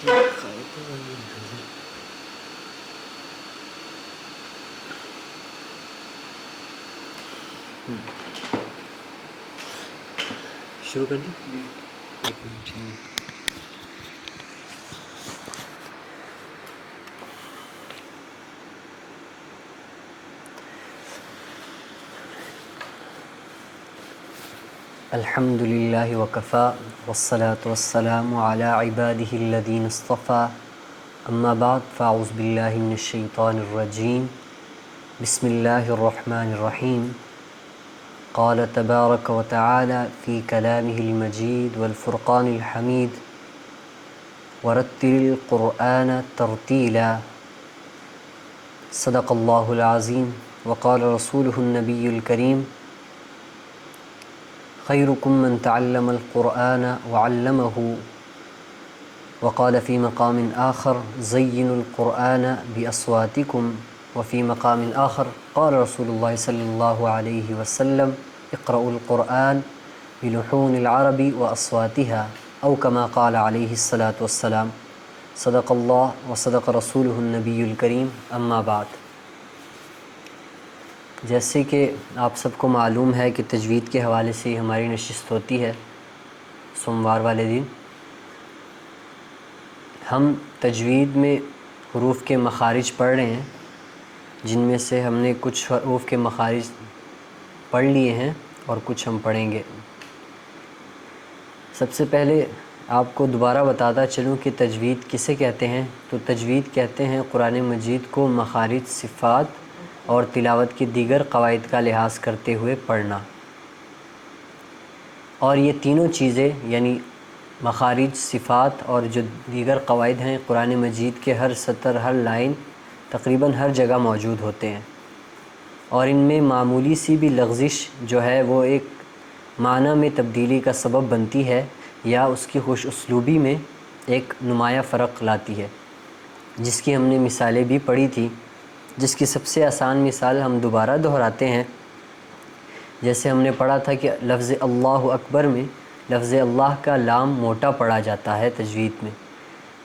شروع کر دیں. ایک منٹ. الحمد للہ وکفا والصلاة والسلام علی عباده الذین اصطفى. اما بعد فاعوذ باللہ من الشیطان الرجیم. بسم اللہ الرحمن الرحیم. قال تبارک وتعالی فی کلامہ المجید والفرقان الحمید ورتل القرآن ترتیلا. صدق اللہ العظیم. وقال رسولہ النبی الکریم خیرکم من تعلم القرآن وعلمہ. وقال فی مقام آخر زینوا القرآن باصواتکم. وفی مقام آخر قال رسول اللہ صلی اللہ علیہ وسلم اقرأوا القرآن بلحون العرب واصواتها او کما قال علیہ الصلاۃ والسلام. صدق اللہ وصدق رسولہ النبی الکریم. اما بعد. جیسے کہ آپ سب کو معلوم ہے کہ تجوید کے حوالے سے ہماری نشست ہوتی ہے سوموار والے دن. ہم تجوید میں حروف کے مخارج پڑھ رہے ہیں، جن میں سے ہم نے کچھ حروف کے مخارج پڑھ لیے ہیں اور کچھ ہم پڑھیں گے. سب سے پہلے آپ کو دوبارہ بتاتا چلوں کہ تجوید کسے کہتے ہیں. تو تجوید کہتے ہیں قرآن مجید کو مخارج، صفات اور تلاوت کی دیگر قواعد کا لحاظ کرتے ہوئے پڑھنا. اور یہ تینوں چیزیں یعنی مخارج، صفات اور جو دیگر قواعد ہیں قرآن مجید کے ہر سطر، ہر لائن، تقریباً ہر جگہ موجود ہوتے ہیں. اور ان میں معمولی سی بھی لغزش جو ہے وہ ایک معنی میں تبدیلی کا سبب بنتی ہے یا اس کی خوش اسلوبی میں ایک نمایاں فرق لاتی ہے، جس کی ہم نے مثالیں بھی پڑھی تھی. جس کی سب سے آسان مثال ہم دوبارہ دہراتے ہیں. جیسے ہم نے پڑھا تھا کہ لفظ اللہ اکبر میں لفظ اللہ کا لام موٹا پڑھا جاتا ہے تجوید میں،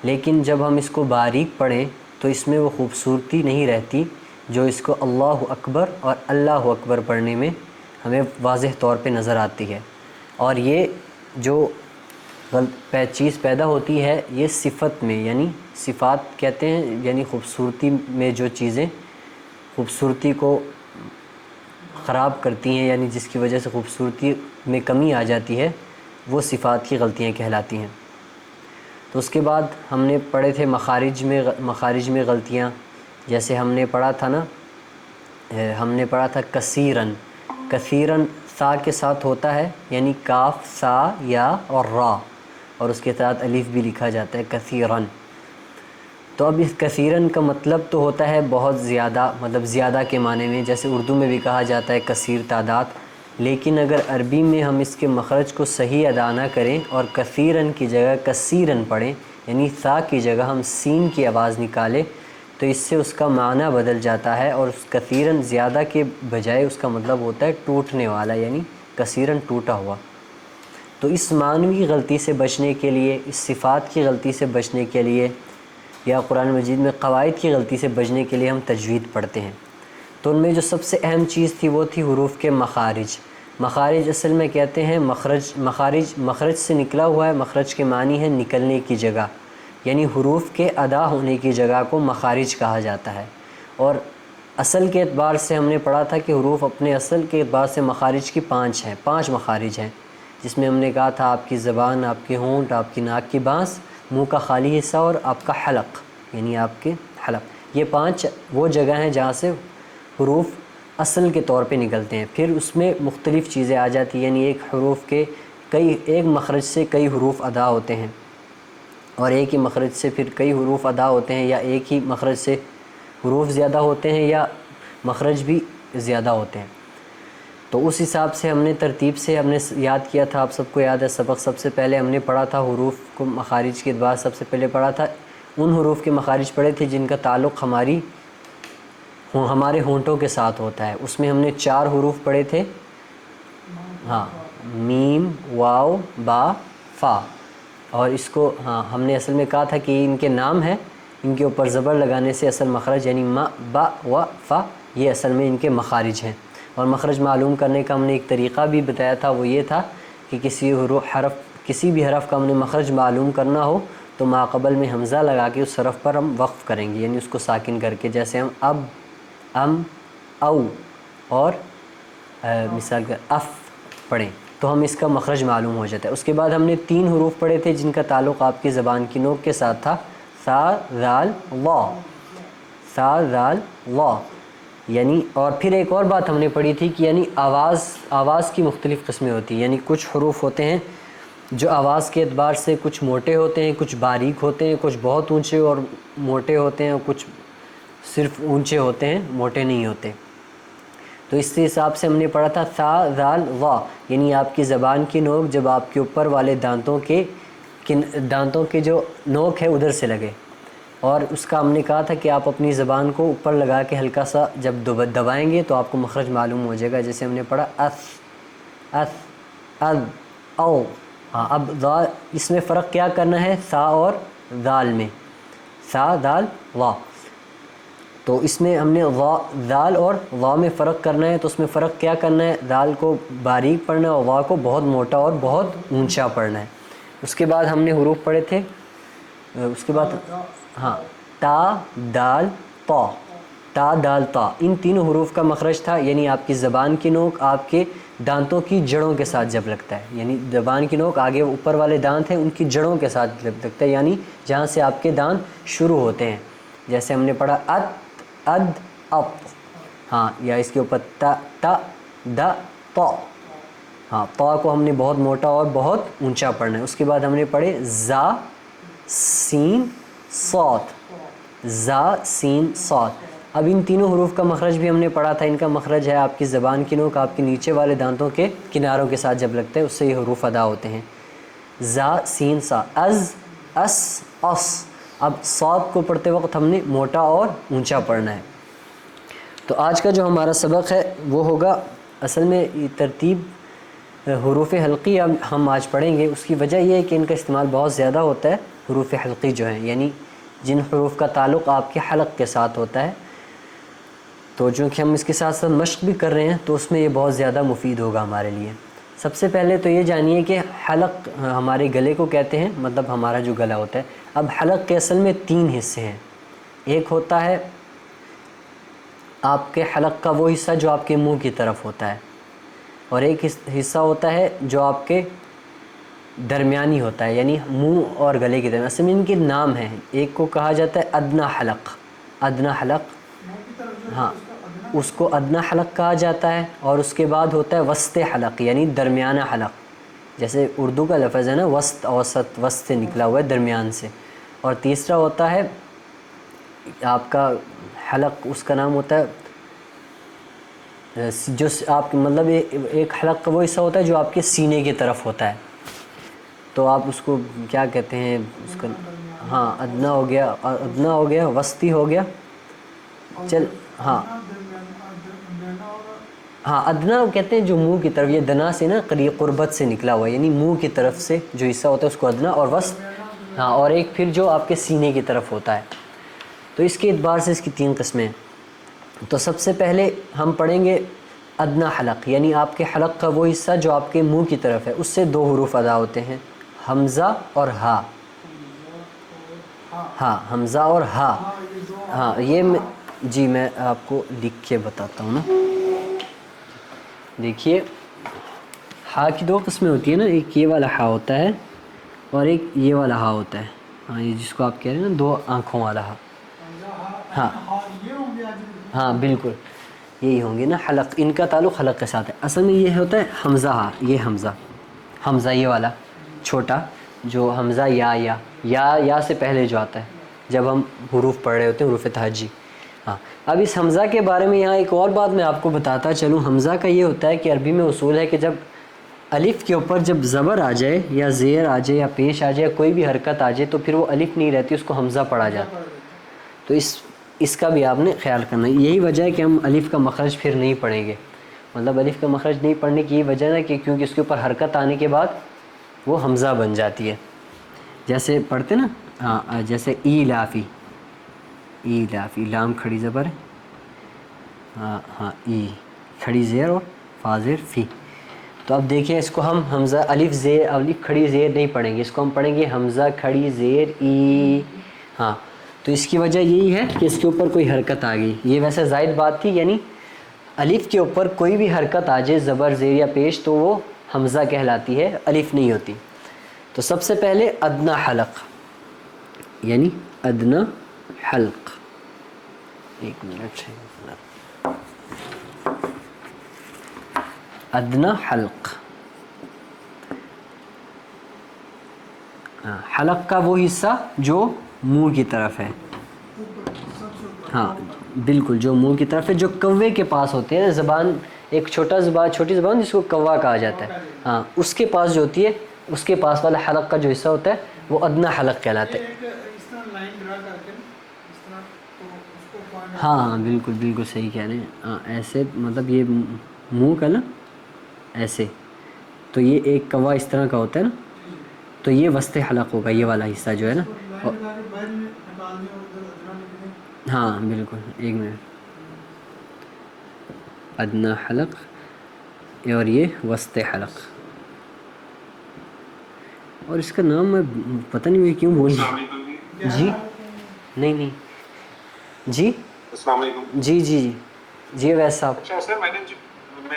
لیکن جب ہم اس کو باریک پڑھیں تو اس میں وہ خوبصورتی نہیں رہتی جو اس کو اللہ اکبر اور اللہ اکبر پڑھنے میں ہمیں واضح طور پہ نظر آتی ہے. اور یہ جو چیز پیدا ہوتی ہے یہ صفت میں، یعنی صفات کہتے ہیں یعنی خوبصورتی میں جو چیزیں خوبصورتی کو خراب کرتی ہیں، یعنی جس کی وجہ سے خوبصورتی میں کمی آ جاتی ہے، وہ صفات کی غلطیاں کہلاتی ہیں. تو اس کے بعد ہم نے پڑھے تھے مخارج میں غلطیاں. جیسے ہم نے پڑھا تھا کثیرن. کثیرن سا کے ساتھ ہوتا ہے، یعنی کاف، سا، یا اور را، اور اس کے ساتھ الف بھی لکھا جاتا ہے کثیرن. تو اب اس کثیرن کا مطلب تو ہوتا ہے بہت زیادہ، مطلب زیادہ کے معنی میں، جیسے اردو میں بھی کہا جاتا ہے کثیر، تعداد. لیکن اگر عربی میں ہم اس کے مخرج کو صحیح ادا نہ کریں اور کثیرن کی جگہ کثیرن پڑھیں، یعنی سا کی جگہ ہم سین کی آواز نکالیں، تو اس سے اس کا معنی بدل جاتا ہے. اور اس کثیرن زیادہ کے بجائے اس کا مطلب ہوتا ہے ٹوٹنے والا، یعنی کثیرن ٹوٹا ہوا. تو اس معنوی غلطی سے بچنے کے لیے، اس صفات کی غلطی سے بچنے کے لیے، یا قرآن مجید میں قواعد کی غلطی سے بچنے کے لیے ہم تجوید پڑھتے ہیں. تو ان میں جو سب سے اہم چیز تھی وہ تھی حروف کے مخارج. مخارج اصل میں کہتے ہیں مخرج سے نکلا ہوا ہے. مخرج کے معنی ہے نکلنے کی جگہ، یعنی حروف کے ادا ہونے کی جگہ کو مخارج کہا جاتا ہے. اور اصل کے اعتبار سے ہم نے پڑھا تھا کہ حروف اپنے اصل کے اعتبار سے مخارج کی 5 مخارج ہیں، جس میں ہم نے کہا تھا آپ کی زبان، آپ کے ہونٹ، آپ کی ناک کی بانس، منہ کا خالی حصہ اور آپ کا حلق، یعنی آپ کے حلق. یہ 5 وہ جگہ ہیں جہاں سے حروف اصل کے طور پہ نکلتے ہیں. پھر اس میں مختلف چیزیں آ جاتی ہیں، یعنی ایک مخرج سے کئی حروف ادا ہوتے ہیں، اور ایک ہی مخرج سے پھر کئی حروف ادا ہوتے ہیں، یا ایک ہی مخرج سے حروف زیادہ ہوتے ہیں یا مخرج بھی زیادہ ہوتے ہیں. تو اس حساب سے ہم نے ترتیب سے ہم نے یاد کیا تھا. آپ سب کو یاد ہے سبق سب سے پہلے ہم نے پڑھا تھا حروف کو مخارج کے بعد سب سے پہلے پڑھا تھا ان حروف کے مخارج پڑھے تھے جن کا تعلق ہمارے ہونٹوں کے ساتھ ہوتا ہے. اس میں ہم نے 4 حروف پڑھے تھے، ہاں، میم، واو، با، فا. اور اس کو ہاں ہم نے اصل میں کہا تھا کہ ان کے نام ہیں، ان کے اوپر زبر لگانے سے اصل مخرج یعنی ما با و فا یہ اصل میں ان کے مخارج ہیں۔ اور مخرج معلوم کرنے کا ہم نے ایک طریقہ بھی بتایا تھا، وہ یہ تھا کہ کسی بھی حرف کا ہم نے مخرج معلوم کرنا ہو تو ماقبل میں حمزہ لگا کے اس حرف پر ہم وقف کریں گے، یعنی اس کو ساکن کر کے، جیسے ہم اب، ام، او اور مثال کے اف پڑھیں تو ہم اس کا مخرج معلوم ہو جاتا ہے۔ اس کے بعد ہم نے 3 حروف پڑھے تھے جن کا تعلق آپ کی زبان کی نوک کے ساتھ تھا، سا ذال وا، سا ذال وا، یعنی اور پھر ایک اور بات ہم نے پڑھی تھی کہ یعنی آواز کی مختلف قسمیں ہوتی ہیں، یعنی کچھ حروف ہوتے ہیں جو آواز کے اعتبار سے کچھ موٹے ہوتے ہیں، کچھ باریک ہوتے ہیں، کچھ بہت اونچے اور موٹے ہوتے ہیں، اور کچھ صرف اونچے ہوتے ہیں، موٹے نہیں ہوتے۔ تو اس حساب سے ہم نے پڑھا تھا سا ذال وا، یعنی آپ کی زبان کی نوک جب آپ کے اوپر والے دانتوں کے جو نوک ہے ادھر سے لگے، اور اس کا ہم نے کہا تھا کہ آپ اپنی زبان کو اوپر لگا کے ہلکا سا جب دبائیں گے تو آپ کو مخرج معلوم ہو جائے گا، جیسے ہم نے پڑھا از، او۔ ہاں اب اس میں فرق کیا کرنا ہے سا اور ذال میں، سا ذال وا، تو اس میں ہم نے ذال اور وا میں فرق کرنا ہے، تو اس میں فرق کیا کرنا ہے، ذال کو باریک پڑھنا ہے اور وا کو بہت موٹا اور بہت اونچا پڑھنا ہے۔ اس کے بعد ہم نے حروف پڑھے تھے، اس کے بعد ہاں تا دال تا، تا دال تا، ان تینوں حروف کا مخرج تھا، یعنی آپ کی زبان کی نوک آپ کے دانتوں کی جڑوں کے ساتھ جب لگتا ہے، یعنی زبان کی نوک آگے اوپر والے دانت ہیں ان کی جڑوں کے ساتھ لگتا ہے، یعنی جہاں سے آپ کے دانت شروع ہوتے ہیں، جیسے ہم نے پڑھا اد اپ، ہاں، یا اس کے اوپر تا دا پا، ہاں پا کو ہم نے بہت موٹا اور بہت اونچا پڑھنا ہے۔ اس کے بعد ہم نے پڑھے زا سین صاد، زا سین صاد۔ اب ان تینوں حروف کا مخرج بھی ہم نے پڑھا تھا، ان کا مخرج ہے آپ کی زبان کی نوک آپ کے نیچے والے دانتوں کے کناروں کے ساتھ جب لگتے ہیں اس سے یہ حروف ادا ہوتے ہیں، زا سین سا، از، اس، اس۔ اب صاد کو پڑھتے وقت ہم نے موٹا اور اونچا پڑھنا ہے۔ تو آج کا جو ہمارا سبق ہے وہ ہوگا، اصل میں یہ ترتیب حروف حلقی ہم آج پڑھیں گے، اس کی وجہ یہ ہے کہ ان کا استعمال بہت زیادہ ہوتا ہے، حروف حلقی جو ہیں یعنی جن حروف کا تعلق آپ کے حلق کے ساتھ ہوتا ہے، تو چونکہ ہم اس کے ساتھ ساتھ مشق بھی کر رہے ہیں تو اس میں یہ بہت زیادہ مفید ہوگا ہمارے لیے۔ سب سے پہلے تو یہ جانیے کہ حلق ہمارے گلے کو کہتے ہیں، مطلب ہمارا جو گلا ہوتا ہے۔ اب حلق کے اصل میں 3 حصے ہیں، ایک ہوتا ہے آپ کے حلق کا وہ حصہ جو آپ کے منہ کی طرف ہوتا ہے، اور ایک حصہ ہوتا ہے جو آپ کے درمیانی ہوتا ہے، یعنی منہ اور گلے کی درمیان۔ اصل میں ان کے نام ہیں، ایک کو کہا جاتا ہے ادنا حلق، ادنا حلق، ہاں اس کو ادنا حلق کہا جاتا ہے، اور اس کے بعد ہوتا ہے وسط حلق یعنی درمیانہ حلق، جیسے اردو کا لفظ ہے نا وسط، اوسط، وسط سے نکلا ہوا ہے درمیان سے۔ اور تیسرا ہوتا ہے آپ کا حلق، اس کا نام ہوتا ہے جو آپ مطلب ایک حلق کا وہ حصہ ہوتا ہے جو آپ کے سینے کی طرف ہوتا ہے، تو آپ اس کو کیا کہتے ہیں اس کا، ہاں ادنا ہو گیا، ادنا ہو گیا، وسطی ہو گیا، چل ہاں ہاں ادنا کہتے ہیں جو منہ کی طرف، یہ دنا سے نا قریب قربت سے نکلا ہوا ہے، یعنی منہ کی طرف سے جو حصہ ہوتا ہے اس کو ادنا، اور وسط، ہاں، اور ایک پھر جو آپ کے سینے کی طرف ہوتا ہے۔ تو اس کے اعتبار سے اس کی 3 قسمیں ہیں۔ تو سب سے پہلے ہم پڑھیں گے ادنا حلق، یعنی آپ کے حلق کا وہ حصہ جو آپ کے منہ کی طرف ہے، اس سے 2 حروف ادا ہوتے ہیں، حمزہ اور ہا، ہاں حمزہ اور ہا، ہاں یہ جی میں آپ کو لکھ کے بتاتا ہوں نا، دیکھیے ہا کی 2 قسمیں ہوتی ہیں نا، ایک یہ والا ہا ہوتا ہے اور ایک یہ والا ہا ہوتا ہے، ہاں یہ جس کو آپ کہہ رہے ہیں نا 2 آنکھوں والا ہا، ہاں ہاں بالکل یہی ہوں گے نا حلق، ان کا تعلق حلق کے ساتھ ہے۔ اصل میں یہ ہوتا ہے حمزہ ہا، یہ حمزہ، حمزہ یہ والا چھوٹا جو حمزہ یا سے پہلے جو آتا ہے جب ہم حروف پڑھ رہے ہوتے ہیں، حروف تہجی۔ ہاں اب اس حمزہ کے بارے میں یہاں ایک اور بات میں آپ کو بتاتا چلوں، حمزہ کا یہ ہوتا ہے کہ عربی میں اصول ہے کہ جب الف کے اوپر جب زبر آ جائے یا زیر آ جائے یا پیش آ جائے، کوئی بھی حرکت آ جائے، تو پھر وہ الف نہیں رہتی، اس کو حمزہ پڑھا جاتا ہے۔ تو اس کا بھی آپ نے خیال کرنا ہے، یہی وجہ ہے کہ ہم الف کا مخرج پھر نہیں پڑھیں گے، مطلب الف کا مخرج نہیں پڑھنے کی یہ وجہ ہے کہ کیونکہ اس کے اوپر حرکت آنے کے بعد وہ حمزہ بن جاتی ہے۔ جیسے پڑھتے نا ہاں، جیسے ایلافی، ایلافی، لام کھڑی زبر ہے، ہاں ہاں، ای کھڑی زیر اور فاضر فی. تو اب دیکھیں اس کو ہم حمزہ الف زیر، الف کھڑی زیر نہیں پڑھیں گے، اس کو ہم پڑھیں گے حمزہ کھڑی زیر ای. ہاں تو اس کی وجہ یہی ہے کہ اس کے اوپر کوئی حرکت آ گئی. یہ ویسے زائد بات تھی، یعنی الف کے اوپر کوئی بھی حرکت آ جائے زبر زیر یا پیش تو وہ حمزہ کہلاتی ہے، الف نہیں ہوتی. تو سب سے پہلے ادنا حلق، یعنی ادنا حلق. ایک منٹ، ادنا حلق. حلق کا وہ حصہ جو منہ کی طرف ہے، ہاں بالکل جو منہ کی طرف ہے، جو کوے کے پاس ہوتے ہیں. زبان ایک چھوٹی زبان جس کو کوا کہا جاتا ہے، ہاں اس کے پاس جو ہوتی ہے، اس کے پاس والا حلق کا جو حصہ ہوتا ہے وہ ادنا حلق کہلاتا ہے. ہاں ہاں بالکل بالکل صحیح کہہ رہے ہیں. ہاں ایسے مطلب یہ منہ کا نا ایسے، تو یہ ایک کوا اس طرح کا ہوتا ہے نا، تو یہ وسط حلق ہوگا، یہ والا حصہ جو ہے نا. ہاں بالکل، ایک منٹ، ادنا حلق اور یہ وسط حلق. اور اس کا نام میں پتہ نہیں میں کیوں بول گیا. جی نہیں نہیں جی، السلام علیکم. جی جی جی جی ویس صاحب. اچھا سر، میں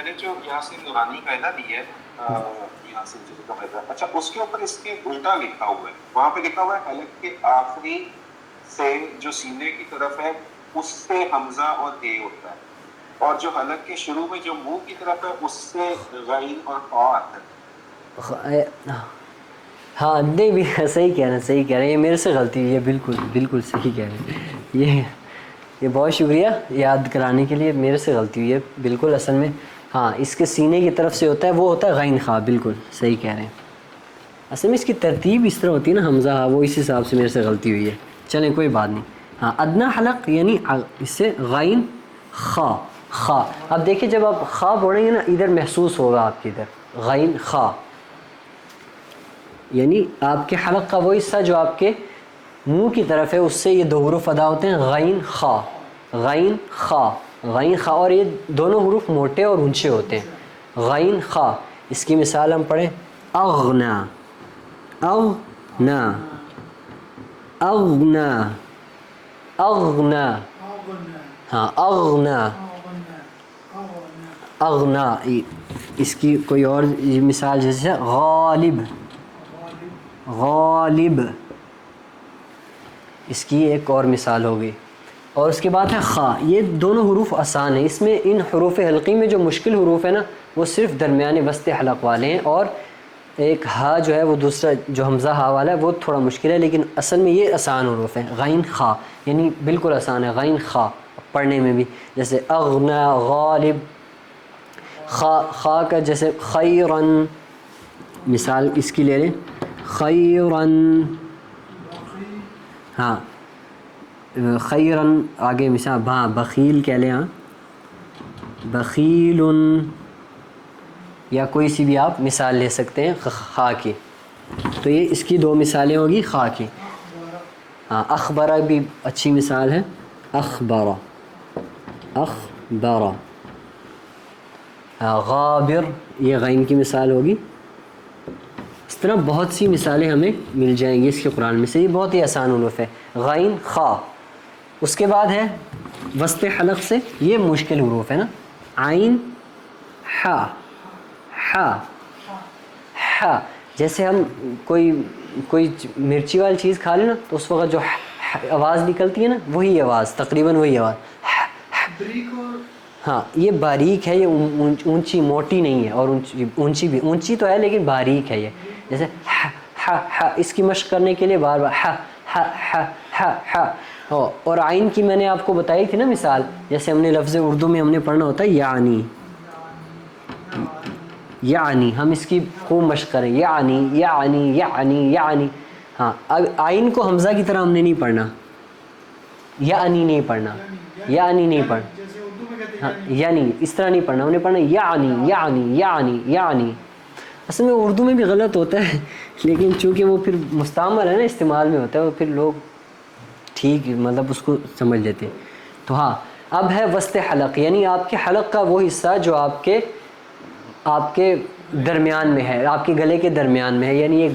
نے جو یہاں سے نورانی قاعدہ دی ہے، یہاں سے جو لکھا ہوا ہے، اچھا اس کے اوپر اس کے الٹا لکھا ہوا ہے. وہاں پہ لکھا ہوا ہے حلق کے آخری سے جو سینے کی طرف ہے اس سے حمزہ اور اے ہوتا ہے، اور جو حلق کے شروع میں جو منہ کی طرف ہے اس سے غین اور قا آتا ہے. ہاں نہیں بھی صحیح کہہ رہے ہیں، یہ میرے سے غلطی ہوئی ہے. بالکل بالکل صحیح کہہ رہے ہیں. یہ بہت شکریہ یاد کرانے کے لیے، میرے سے غلطی ہوئی ہے بالکل. اصل میں ہاں اس کے سینے کی طرف سے ہوتا ہے، وہ ہوتا ہے غین خا. بالکل صحیح کہہ رہے ہیں. اصل میں اس کی ترتیب اس طرح ہوتی ہے نا، حمزہ وہ اس حساب سے میرے سے غلطی ہوئی ہے. چلیں کوئی بات نہیں. ہاں ادنا حلق یعنی اس سے غین خا. خا اب دیکھیں جب آپ خا بولیں گے نا، ادھر محسوس ہوگا آپ کے ادھر غین خا، یعنی آپ کے حلق کا وہ حصہ جو آپ کے منہ کی طرف ہے اس سے یہ دو حروف ادا ہوتے ہیں، غین خا، غین خا، غین خا. اور یہ دونوں حروف موٹے اور اونچے ہوتے ہیں، غین خا. اس کی مثال ہم پڑھیں، اغنا، اغنا، اغنا، اغنا. ہاں اغنا، اغنا. اس کی کوئی اور مثال جیسے غالب، غالب، اس کی ایک اور مثال ہوگی. اور اس کے بعد ہے خا. یہ دونوں حروف آسان ہیں. اس میں ان حروف حلقی میں جو مشکل حروف ہیں نا وہ صرف درمیانے وسط حلق والے ہیں، اور ایک ہا جو ہے وہ دوسرا جو حمزہ ہا والا ہے وہ تھوڑا مشکل ہے، لیکن اصل میں یہ آسان حروف ہیں. غین خا یعنی بالکل آسان ہے، غین خا پڑھنے میں بھی. جیسے اغنا، غالب. خا کا جیسے خیرن، مثال اس کی لے لیں، خیرن. ہاں خیرن. آگے مثال ہاں بخیل کہہ لیں، ہاں بخیل، یا کوئی سی بھی آپ مثال لے سکتے ہیں خا کی. تو یہ اس کی دو مثالیں ہوگی خا کی. ہاں اخبرہ بھی اچھی مثال ہے، اخبرہ، اخبرہ. غابر یہ غین کی مثال ہوگی. اس طرح بہت سی مثالیں ہمیں مل جائیں گی اس کے قرآن میں سے. یہ بہت ہی آسان حروف ہے، غین خا. اس کے بعد ہے وسط حلق سے، یہ مشکل حروف ہے نا، عین حا، حا، حا. جیسے ہم کوئی مرچی والی چیز کھا لیں نا تو اس وقت جو آواز نکلتی ہے نا وہی آواز، تقریباً وہی آواز. ہاں یہ باریک ہے، یہ اونچی موٹی نہیں ہے، اور اونچی بھی اونچی تو ہے لیکن باریک ہے. یہ جیسے اس کی مشق کرنے کے لیے بار بار اور عین کی میں نے آپ کو بتائی تھی نا مثال، جیسے ہم نے لفظ اردو میں ہم نے پڑھنا ہوتا ہے یعنی، یعنی ہم اس کی خوب مشق کریں، یعنی یعنی یعنی یعنی. ہاں اب عین کو حمزہ کی طرح ہم نے نہیں پڑھنا، یعنی نہیں پڑھنا، یعنی نہیں پڑھنا. ہاں یعنی اس طرح نہیں پڑھنا، ہم نے پڑھنا یعنی یعنی یعنی یعنی. اصل میں اردو میں بھی غلط ہوتا ہے لیکن چونکہ وہ پھر مستعمل ہے نا، استعمال میں ہوتا ہے، وہ پھر لوگ ٹھیک مطلب اس کو سمجھ لیتے ہیں. تو ہاں اب ہے وسط حلق، یعنی آپ کے حلق کا وہ حصہ جو آپ کے درمیان میں ہے، آپ کے گلے کے درمیان میں ہے، یعنی ایک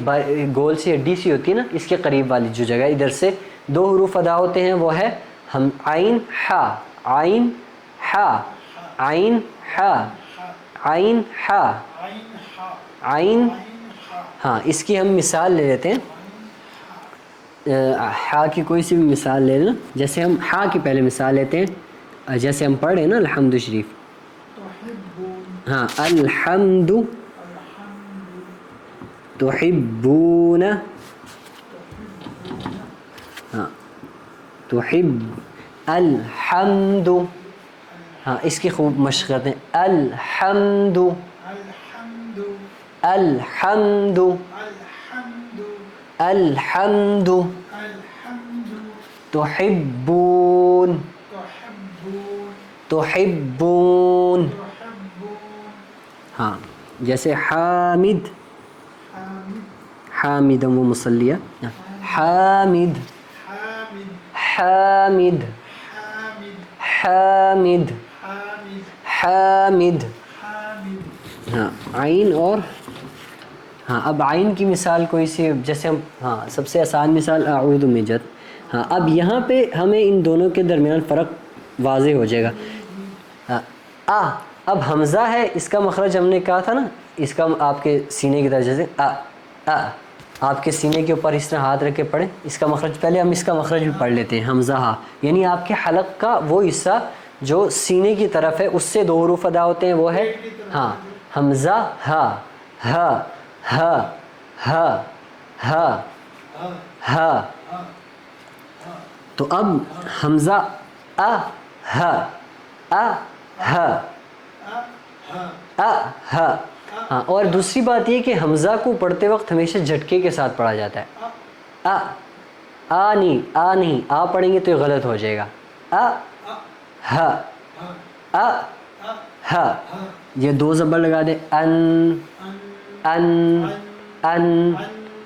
گول سی ہڈی سی ہوتی ہے نا، اس کے قریب والی جو جگہ ادھر سے 2 حروف ادا ہوتے ہیں وہ ہے ہم عین حا، عین حا، عین حا، عین حا، عین. ہاں اس کی ہم مثال لے لیتے ہیں، حا کی کوئی سی بھی مثال لے لیں. جیسے ہم حا کی پہلے مثال لیتے ہیں، جیسے ہم پڑھ رہے ہیں نا الحمد شریف. ہاں الحمد، تحبون، ہاں تحب، الحمد. ہاں اس کی خوب مشق کرتے ہیں، الحمد، الحمد، الحمد، تحبون، تحبون. ہاں جیسے حامد، حامد و مصلیہ، حامد، حامد، حامد، حامد. ہاں عین اور ہاں اب عین کی مثال کوئی سی، جیسے ہم ہاں سب سے آسان مثال اعوذ میں جت. ہاں اب یہاں پہ ہمیں ان دونوں کے درمیان فرق واضح ہو جائے گا. ہاں اب حمزہ ہے، اس کا مخرج ہم نے کہا تھا نا، اس کا آپ کے سینے کی طرف، جیسے آپ کے سینے کے اوپر اس طرح ہاتھ رکھ کے پڑھیں، اس کا مخرج پہلے ہم اس کا مخرج بھی پڑھ لیتے ہیں، حمزہ ہا، یعنی آپ کے حلق کا وہ حصہ جو سینے کی طرف ہے اس سے 2 حروف ادا ہوتے ہیں وہ ہے ہاں حمزہ ہا، ہا، ہا، ہا، ہا، ہا. تو اب حمزہ ا ہ، ا ہ، ا ہ. ہاں اور دوسری بات یہ کہ حمزہ کو پڑھتے وقت ہمیشہ جھٹکے کے ساتھ پڑھا جاتا ہے. آ نہیں آ پڑھیں گے تو یہ غلط ہو جائے گا. ہ، ہ، یہ 2 زبر لگا دیں، ان، ان، ان،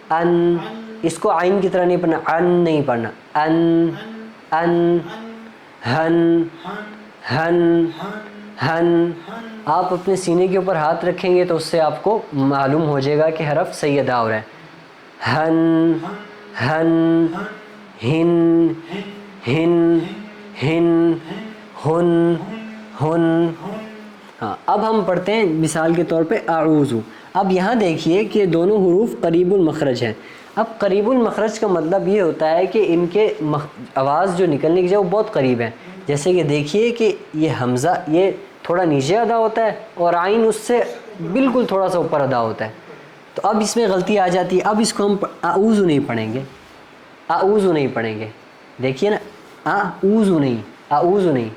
ان. اس کو عین کی طرح نہیں پڑھنا، ان نہیں پڑھنا، ان، ان، ہن، ہن، ہن. آپ اپنے سینے کے اوپر ہاتھ رکھیں گے تو اس سے آپ کو معلوم ہو جائے گا کہ حرف صحیح ادا ہو رہا ہے. ہن، ہن، ہن، ہن، ہن، ہن، ہن. ہاں اب ہم پڑھتے ہیں مثال کے طور پہ اعوذ. اب یہاں دیکھیے کہ دونوں حروف قریب المخرج ہیں. اب قریب المخرج کا مطلب یہ ہوتا ہے کہ ان کے آواز جو نکلنے کی جگہ وہ بہت قریب ہے. جیسے کہ دیکھیے کہ یہ حمزہ یہ تھوڑا نیچے ادا ہوتا ہے اور عین اس سے بالکل تھوڑا سا اوپر ادا ہوتا ہے. تو اب اس میں غلطی آ جاتی ہے. اب اس کو ہم اعوذ نہیں پڑھیں گے، اعوذ نہیں پڑھیں گے. دیکھیے نا اعوذ نہیں، اعوذ نہیں.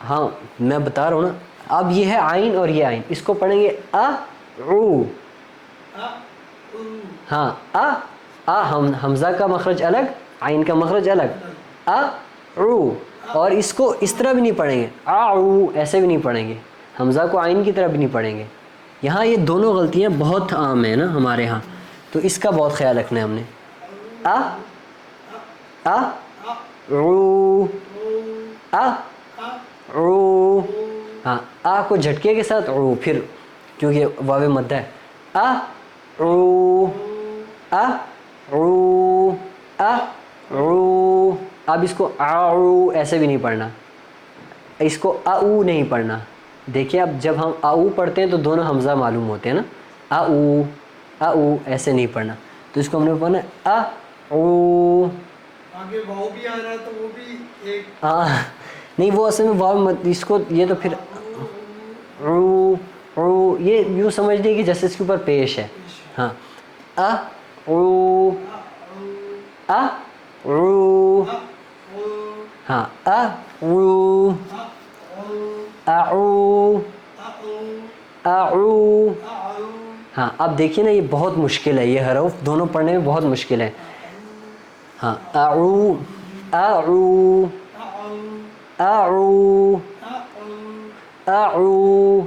ہاں میں بتا رہا ہوں نا. اب یہ ہے عین اور یہ عین، اس کو پڑھیں گے او. ہاں حمزہ کا مخرج الگ، عین کا مخرج الگ، او. اور اس کو اس طرح بھی نہیں پڑھیں گے، ایسے بھی نہیں پڑھیں گے، حمزہ کو عین کی طرح بھی نہیں پڑھیں گے. یہاں یہ دونوں غلطیاں بہت عام ہیں نا ہمارے ہاں، تو اس کا بہت خیال رکھنا ہے ہم نے. او، او. ہاں آ کو جھٹکے کے ساتھ او، پھر کیونکہ واو مدہ ہے، او، او، او. اب اس کو او ایسے بھی نہیں پڑھنا، اس کو او نہیں پڑھنا. دیکھیں اب جب ہم او پڑھتے ہیں تو دونوں حمزہ معلوم ہوتے ہیں نا، او ایسے نہیں پڑھنا. تو اس کو ہم نے پڑھنا او. آگے واو بھی آ رہا ہے تو وہ بھی ایک نہیں وہ اصل میں واو اس کو یہ تو پھر او یہ یوں سمجھ لیں کہ جیسے اس کے اوپر پیش ہے. ہاں او، او. ہاں او، اعو، اعو. ہاں اب دیکھیے نا یہ بہت مشکل ہے، یہ حروف دونوں پڑھنے میں بہت مشکل ہے. ہاں اعو، اعو، اعو، اعو.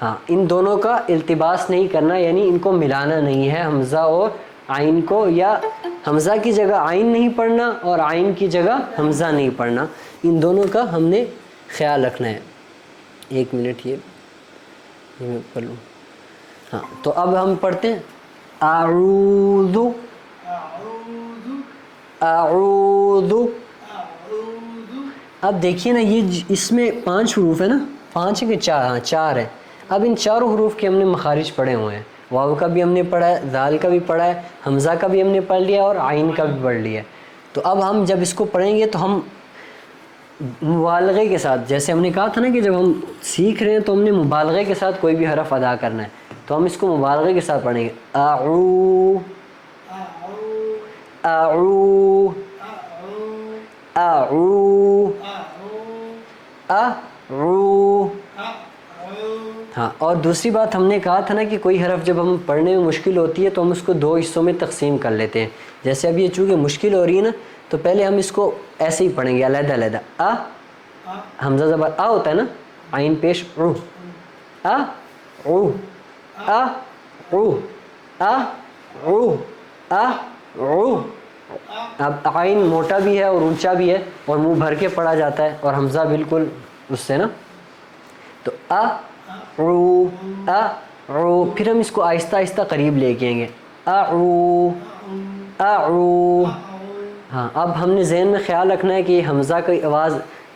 ہاں ان دونوں کا التباس نہیں کرنا، یعنی ان کو ملانا نہیں ہے، حمزہ اور عین کو، یا حمزہ کی جگہ عین نہیں پڑھنا اور عین کی جگہ حمزہ نہیں پڑھنا، ان دونوں کا ہم نے خیال رکھنا ہے۔ ایک منٹ یہ میں پڑھ لوں۔ ہاں تو اب ہم پڑھتے ہیں اعوذ اعوذ اعوذ۔ اعوذ اب دیکھیے نا یہ اس میں 5 حروف ہے نا، 5 ہے کہ 4؟ ہاں 4 ہے۔ اب ان چاروں حروف کے ہم نے مخارج پڑھے ہوئے ہیں، واو کا بھی ہم نے پڑھا ہے، ذال کا بھی پڑھا ہے، حمزہ کا بھی ہم نے پڑھ لیا اور عین کا بھی پڑھ لیا ہے۔ تو اب ہم جب اس کو پڑھیں گے تو ہم مبالغے کے ساتھ، جیسے ہم نے کہا تھا نا کہ جب ہم سیکھ رہے ہیں تو ہم نے مبالغے کے ساتھ کوئی بھی حرف ادا کرنا ہے، تو ہم اس کو مبالغے کے ساتھ پڑھیں گے۔ اعو اعوذ اعو اعو اعو۔ ہاں اور دوسری بات ہم نے کہا تھا نا کہ کوئی حرف جب ہم پڑھنے میں مشکل ہوتی ہے تو ہم اس کو 2 حصوں میں تقسیم کر لیتے ہیں۔ جیسے اب یہ چونکہ مشکل ہو رہی ہے نا تو پہلے ہم اس کو ایسے ہی پڑھیں گے علیحدہ علیحدہ۔ حمزہ زبر آ ہوتا ہے نا، عین پیش او، آ او آ او آ او آ او۔ اب عین موٹا بھی ہے اور اونچا بھی ہے اور منہ بھر کے پڑھا جاتا ہے، اور حمزہ بالکل اس سے نا، تو آ او آ او۔ پھر ہم اس کو آہستہ آہستہ قریب لے کے آئیں گے، آ او آ او۔ ہاں اب ہم نے ذہن میں خیال رکھنا ہے کہ حمزہ کی آواز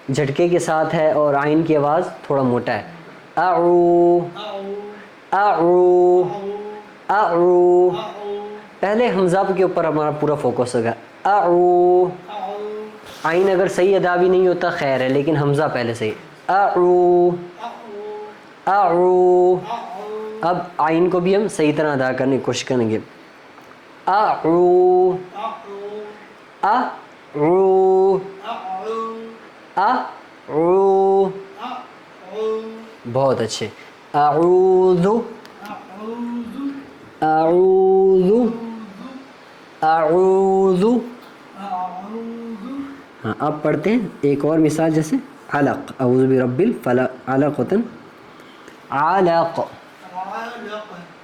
جھٹکے کے ساتھ ہے اور عین کی آواز تھوڑا موٹا ہے۔ آ او آ او آ او۔ پہلے حمزہ کے اوپر ہمارا پورا فوکس ہوگا، آ او۔ عین اگر صحیح ادا بھی نہیں ہوتا خیر ہے، لیکن حمزہ پہلے صحیح، آ او آ او۔ اب عین کو بھی ہم صحیح طرح ادا کرنے کی کوشش کریں گے، آ او آ او آ او۔ بہت اچھے، اعوذ اعوذ اعوذ۔ ہاں اب پڑھتے ہیں ایک اور مثال، جیسے علق، اعوذ برب الفلق، علقۃ علق۔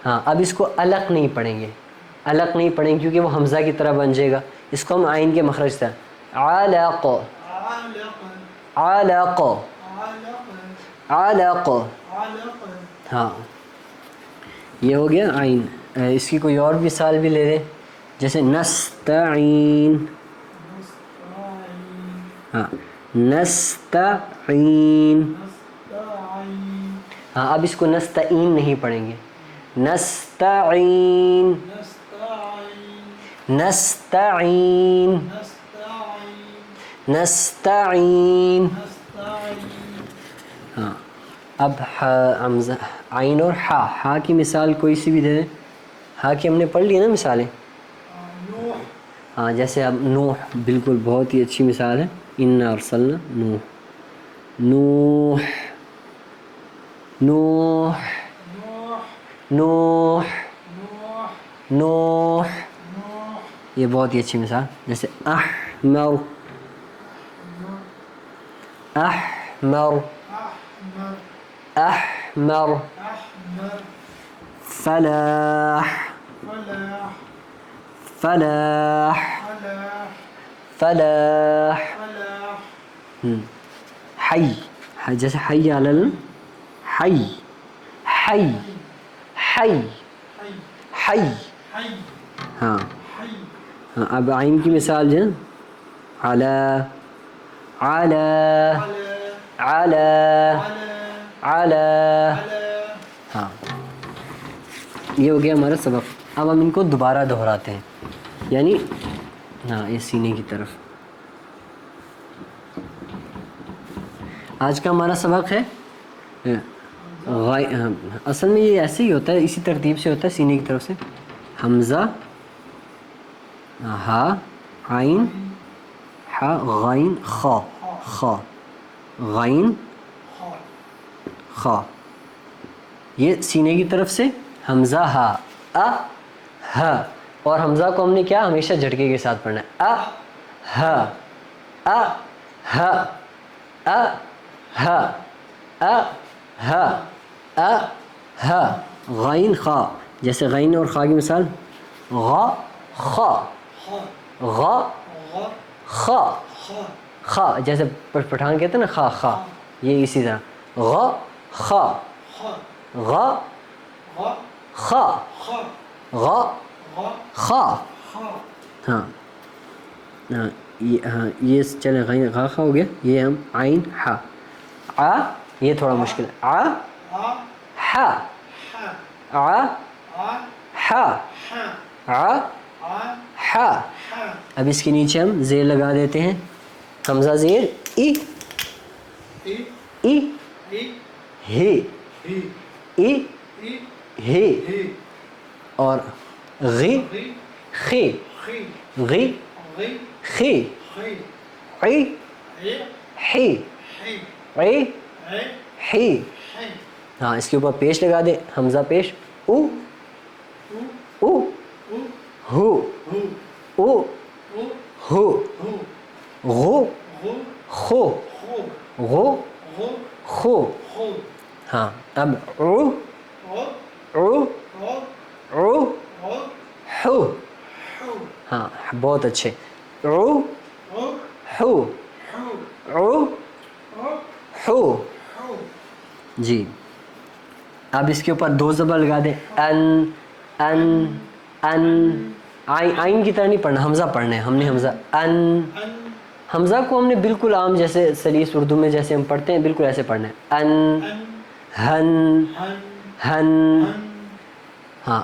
ہاں اب اس کو علق نہیں پڑھیں گے، علق نہیں پڑھیں گے کیونکہ وہ حمزہ کی طرح بن جائے گا، اس کو ہم عین کے مخرج سے علق علق علق۔ ہاں یہ ہو گیا عین۔ اس کی کوئی اور مثال بھی لے لیں، جیسے نستعین، ہاں نستعین۔ ہاں اب اس کو نستعین نہیں پڑھیں گے، نستعین نستعین نستعین۔ ہاں اب حمزہ عین اور ہا، ہا کی مثال کوئی سی بھی دے دیں، ہا کی ہم نے پڑھ لی ہے نا مثالیں۔ ہاں جیسے اب نوح، بالکل بہت ہی اچھی مثال ہے، انا ارسلنا نوح، نوح نوح نوح نوح۔ یہ بہت ہی اچھی مثال، جیسے احمر احمر احمر۔ فلاح فلاح فلاح۔ حی، جیسے حی علی حی حی حی حی۔ ہاں ہاں اب عین کی مثال جو ہے علی علی علی علی۔ ہاں یہ ہو گیا ہمارا سبق۔ اب ہم ان کو دوبارہ دہراتے ہیں، یعنی ہاں یہ سینے کی طرف۔ آج کا ہمارا سبق ہے اصل میں یہ ایسے ہی ہوتا ہے، اسی ترتیب سے ہوتا ہے، سینے کی طرف سے حمزہ ہا عین ہا غین خا خا غین خا، یہ سینے کی طرف سے حمزہ ہا ا ہ، اور حمزہ کو ہم نے کیا ہمیشہ جھٹکے کے ساتھ پڑھنا ہے، ا ہ ا ہ ا ہ ا ہ ا ہا غین خا، جیسے غین اور خا کی مثال غا خا، غا خا، خا جیسے پٹھان کہتے ہیں نا خا خا، یہ اسی طرح غا خا، غا خا، غا خا، ہاں ہاں یہ چلے غین غا خا ہو گیا. یہ ہم عین ہا، آ یہ تھوڑا مشکل ہے، آ ہا، آ ہا، آ ہا. اب اس کے نیچے ہم زیر لگا دیتے ہیں، حمزہ زیر ای، ای ہی، ای ہی، اور غی خی، غی خی، عی حی، عی حی. ہاں اس کے اوپر پیش لگا دے، حمزہ پیش او، او ہو، او ہو، غو خو، غو خو. ہاں اب او او او ہو. ہاں بہت اچھے، او ہو، او ہو. جی اب اس کے اوپر دو زبر لگا دیں، ان ان ان. آئین کی طرح نہیں پڑھنا، حمزہ پڑھنا ہے ہم نے، حمزہ ان. حمزہ کو ہم نے بالکل عام جیسے سلیس اردو میں جیسے ہم پڑھتے ہیں بالکل ایسے پڑھنا ہے، ان ہن ہن. ہاں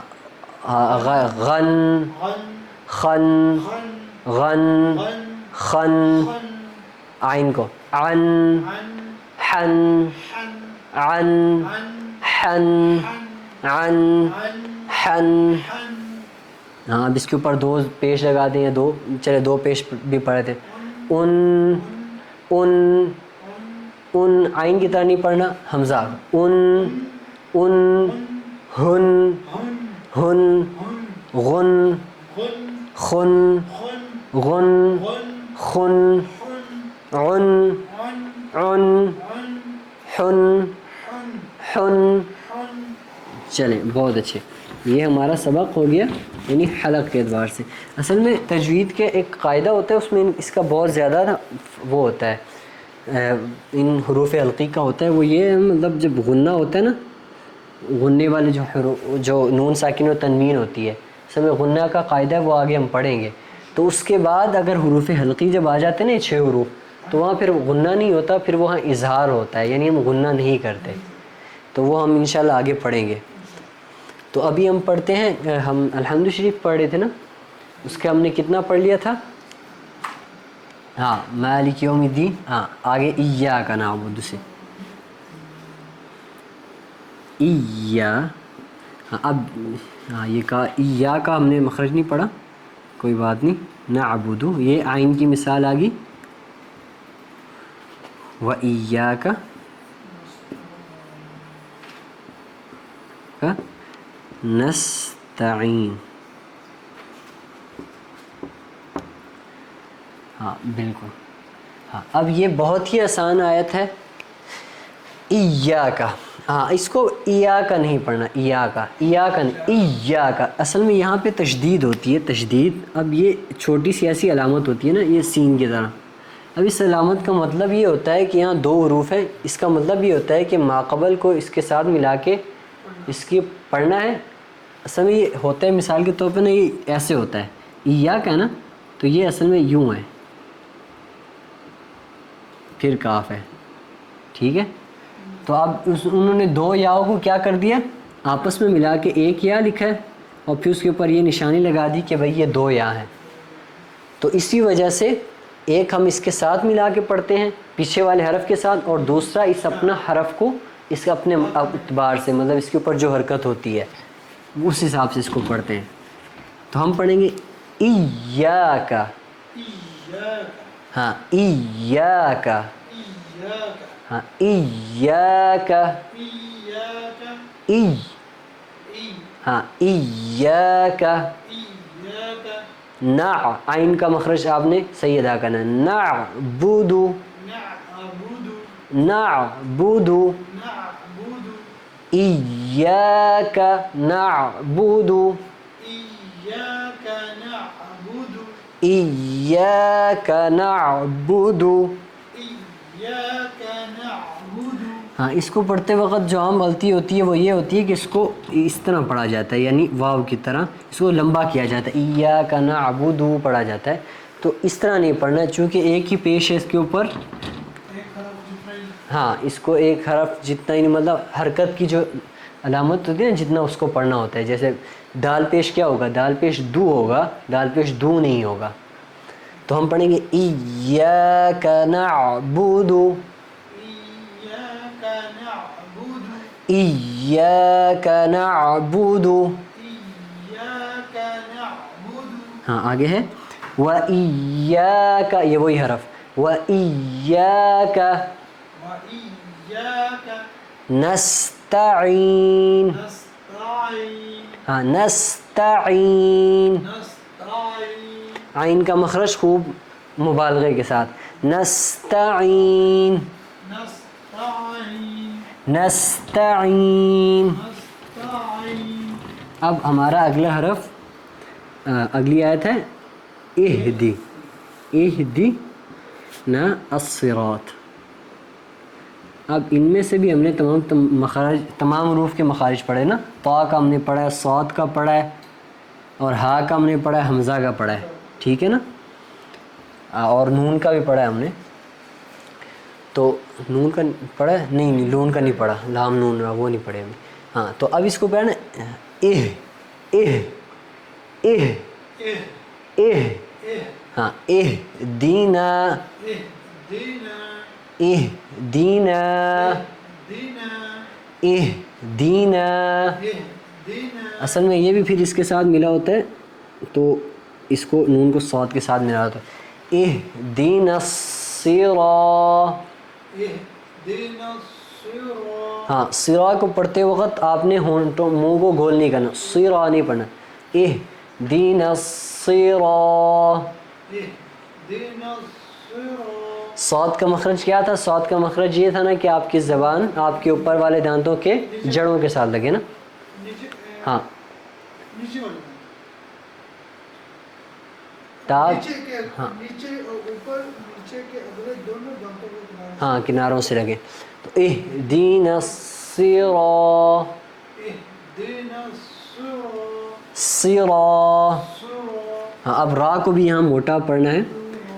غن خن غن خن. آئین کو عن حن عن حن عن حن. ہاں اب اس کے اوپر دو پیش لگا دیں، دو چلے دو پیش بھی پڑھے تھے، ان ان ان. آئین کی طرح نہیں پڑھنا حمزہ، ان ان ہن ہن غن خن غن خن عن عن حن حن. چلیں بہت اچھے، یہ ہمارا سبق ہو گیا یعنی حلق کے اعتبار سے. اصل میں تجوید کے ایک قاعدہ ہوتا ہے، اس میں اس کا بہت زیادہ نا وہ ہوتا ہے، ان حروف حلقی کا ہوتا ہے. وہ یہ مطلب جب غنہ ہوتا ہے نا، غننے والے جو نون ساکن و تنوین ہوتی ہے، اصل میں غنہ کا قاعدہ ہے، وہ آگے ہم پڑھیں گے. تو اس کے بعد اگر حروف حلقی جب آ جاتے ہیں نا 6 حروف، تو وہاں پھر غنہ نہیں ہوتا، پھر وہاں اظہار ہوتا ہے، یعنی ہم غنہ نہیں کرتے. تو وہ ہم انشاءاللہ آگے پڑھیں گے. تو ابھی ہم پڑھتے ہیں، ہم الحمد شریف پڑھ رہے تھے نا، اس کا ہم نے کتنا پڑھ لیا تھا؟ ہاں مالک یوم الدین. ہاں آگے ایاک نعبد سے ہاں اب ہاں یہ کہا ایاک کا ہم نے مخرج نہیں پڑھا، کوئی بات نہیں. نعبد یہ آئین کی مثال آ گئی، و ایاک نستعین. ہاں بالکل. ہاں اب یہ بہت ہی آسان آیت ہے، ایاک. ہاں اس کو ایاک نہیں پڑھنا، ایاک ایاک ایاک. اصل میں یہاں پہ تشدید ہوتی ہے، تشدید. اب یہ چھوٹی سی ایسی علامت ہوتی ہے نا، یہ سین کی طرح. اب اس علامت کا مطلب یہ ہوتا ہے کہ یہاں 2 حروف ہیں، اس کا مطلب یہ ہوتا ہے کہ ماقبل کو اس کے ساتھ ملا کے اس کی پڑھنا ہے. اصل میں یہ ہوتا ہے مثال کے طور پہ نا، یہ ایسے ہوتا ہے، ایاک ہے نا، تو یہ اصل میں یوں ہے، پھر کاف ہے، ٹھیک ہے. تو اب انہوں نے 2 یاؤں کو کیا کر دیا، آپس میں ملا کے ایک یا لکھا ہے، اور پھر اس کے اوپر یہ نشانی لگا دی کہ بھئی یہ 2 یا ہیں. تو اسی وجہ سے ایک ہم اس کے ساتھ ملا کے پڑھتے ہیں پیچھے والے حرف کے ساتھ، اور دوسرا اس اپنا حرف کو اس اپنے اعتبار سے، مطلب اس کے اوپر جو حرکت ہوتی ہے اس حساب سے اس کو پڑھتے ہیں. تو ہم پڑھیں گے ایاک. ہاں ایاک. ہاں ایاک. ای. ہاں ایاک. عین کا مخرج آپ نے صحیح ادا کرنا ہے، نعبد نعبد. إياك نعبد إياك نعبد إياك نعبد. إياك نعبد. ہاں اس کو پڑھتے وقت جو عام غلطی ہوتی ہے وہ یہ ہوتی ہے کہ اس کو اس طرح پڑھا جاتا ہے، یعنی واو کی طرح اس کو لمبا کیا جاتا ہے، ایاک نعبد پڑھا جاتا ہے. تو اس طرح نہیں پڑھنا ہے، چونکہ ایک ہی پیش ہے اس کے اوپر. ایک حرف جتنا ہی. ہاں اس کو ایک حرف جتنا ہی، مطلب حرکت کی جو علامت ہوتی ہے نا جتنا اس کو پڑھنا ہوتا ہے. جیسے دال پیش کیا ہوگا، دال پیش دو ہوگا، دال پیش دو نہیں ہوگا. تو ہم پڑھیں گے ایاک نعبد إياك نعبد. ایاک نعبد. إياك نعبد. ہاں آگے ہے وَإِيَّاكَ، یہ وہی حرف وَإِيَّاكَ وإياك نستعین. نستعين. ہاں نستعین، نستعين. عین کا مخرج خوب مبالغے کے ساتھ، نستعین نستعين. نستعین. نستعين. اب ہمارا اگلا حرف اگلی آیت ہے اہدی. اہدی نا الصراط. اب ان میں سے بھی ہم نے تمام حروف کے مخارج پڑھے نا. طا کا ہم نے پڑھا ہے، صاد کا پڑھا ہے، اور ہا کا ہم نے پڑھا ہے، حمزہ کا پڑھا ہے، ٹھیک ہے نا، اور نون کا بھی پڑھا ہے ہم نے. تو نون کا پڑھا ہے نہیں، نون کا نہیں پڑھا، لام نون وہ نہیں پڑھے ہم نے. ہاں تو اب اس کو پڑھنا اہ اہ اہ إه. اہ. إه. ہاں اہدینا اهدنا. اہدینا اهدنا. اہدینا. اهدنا. اصل میں یہ بھی پھر اس کے ساتھ ملا ہوتا ہے، تو اس کو نون کو صاد کے ساتھ ملا ہوتا ہے. اہدینا الصراط. اهدنا الصراط. ہاں صراع کو پڑھتے وقت آپ نے ہونٹوں منہ کو گول نہیں کرنا، صراع نہیں پڑھنا. اہدینا الصراط. اهدنا الصراط. صاد کا مخرج کیا تھا؟ صاد کا مخرج یہ تھا نا کہ آپ کی زبان آپ کے اوپر والے دانتوں کے جڑوں کے ساتھ لگے نا. نیچے. ہاں نیچے والا. تاج. نیچے کے. ہاں نیچے اور اوپر. نیچے کے اگلے دونوں دانتوں کو کنارے سے. ہاں کناروں سے لگے. تو اہدینا الصراط. اهدنا الصراط. صراط. صراط. ہاں اب را کو بھی یہاں موٹا پڑھنا ہے.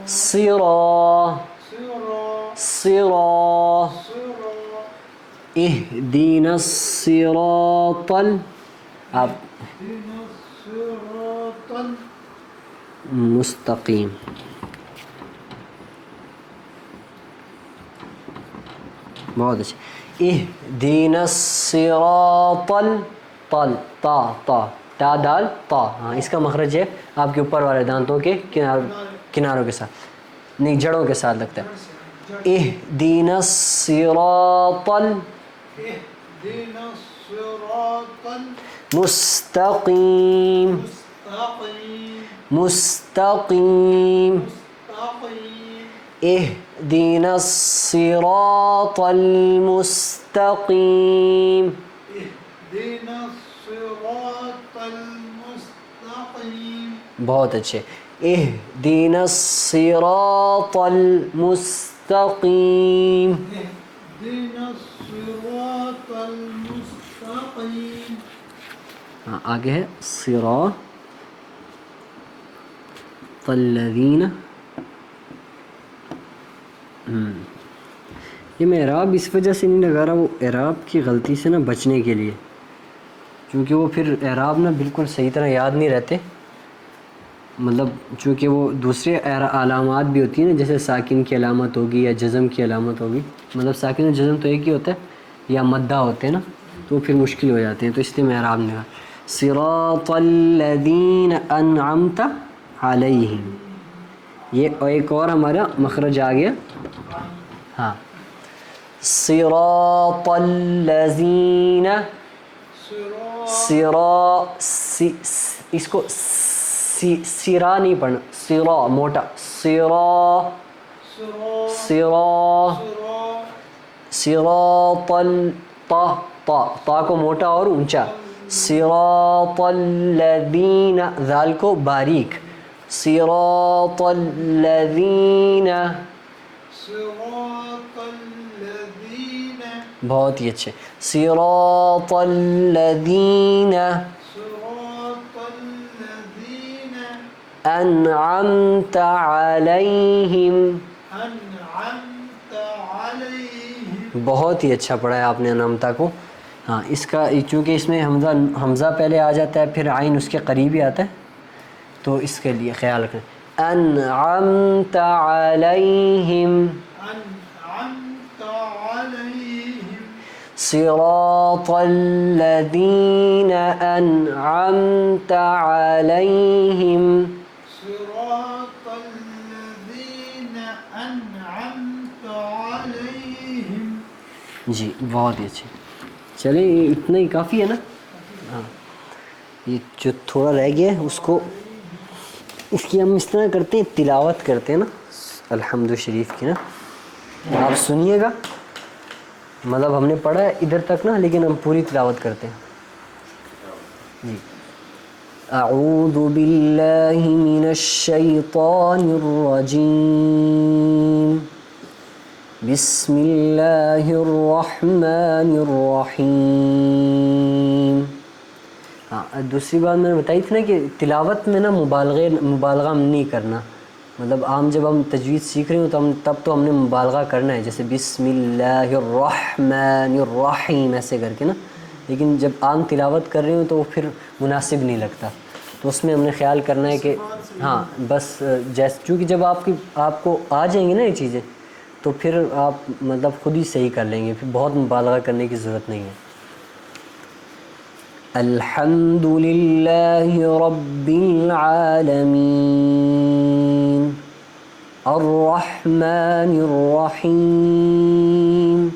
صراط صراط. صراط. صراط. اہدینا الصراط اب اهدنا الصراط مستقیم. بہت اچھے. اہدینا الصراط طل تا تا تا دال تا. ہاں اس کا مخرج ہے آپ کے اوپر والے دانتوں کے کناروں کے ساتھ، نہیں جڑوں کے ساتھ لگتا ہے. اہدینا الصراط اهدنا الصراط مستقیم. المستقيم. مستقیم. مستقيم. اهدنا الصراط المستقیم. اهدنا الصراط المستقيم. بہت اچھے. اهدنا الصراط المستقیم. اهدنا الصراط المستقيم. ہاں آگے ہے صراط الذین. یہ میں اعراب اس وجہ سے نہیں لگا رہا، وہ اعراب کی غلطی سے نا بچنے کے لیے، کیونکہ وہ پھر اعراب نا بالکل صحیح طرح یاد نہیں رہتے. مطلب چونکہ وہ دوسرے علامات بھی ہوتی ہیں نا، جیسے ساکن کی علامت ہوگی یا جزم کی علامت ہوگی. مطلب ساکن و جزم تو ایک ہی ہوتا ہے، یا مدہ ہوتے ہیں نا، تو وہ پھر مشکل ہو جاتے ہیں. تو اس لیے میں اعراب نہیں کہا. صراط الذین انعمت علیہم. یہ ایک اور ہمارا مخرج آ گیا. ہاں صراط الذین. صراط. اس کو سرا نہیں پڑھنا، سرا موٹا. سرا صراط. سرا صراط. صراط تا تا کو موٹا اور اونچا، صراط الذین، ذال کو باریک، صراط الذین، صراط الذین، بہت ہی اچھے، صراط الذین صراط الذین انعمت علیہم، انعمت علیہم. بہت ہی اچھا پڑھا ہے آپ نے انعمتا کو. ہاں اس کا چونکہ اس میں حمزہ پہلے آ جاتا ہے پھر عین اس کے قریب ہی آتا ہے تو اس کے لیے خیال رکھیں. انعمت علیہم انعمت علیہم صراط الذین انعمت علیہم. صراط الذین انعمت علیہم. جی بہت ہی اچھے. چلیں یہ اتنا ہی کافی ہے نا. ہاں یہ جو تھوڑا رہ گیا ہے اس کی ہم اس طرح کرتے ہیں، تلاوت کرتے ہیں نا الحمد شریف کی نا. آپ سنیے گا، مطلب ہم نے پڑھا ہے ادھر تک نا لیکن ہم پوری تلاوت کرتے ہیں. جی اعوذ باللہ من الشیطان الرجیم، بسم اللہ الرحمن الرحیم. ہاں دوسری بات میں نے بتائی تھی نا کہ تلاوت میں نا مبالغہ نہیں کرنا. مطلب عام جب ہم تجوید سیکھ رہے ہوں تو تب تو ہم نے مبالغہ کرنا ہے، جیسے بسم اللہ الرحمن الرحیم ایسے کر کے نا. لیکن جب عام تلاوت کر رہے ہوں تو وہ پھر مناسب نہیں لگتا، تو اس میں ہم نے خیال کرنا ہے کہ ہاں بس جیسے چونکہ جب آپ کو آ جائیں گے نا یہ چیزیں تو پھر آپ مطلب خود ہی صحیح کر لیں گے، پھر بہت مبالغہ کرنے کی ضرورت نہیں ہے. الحمد للہ رب العالمین الرحمن الرحیم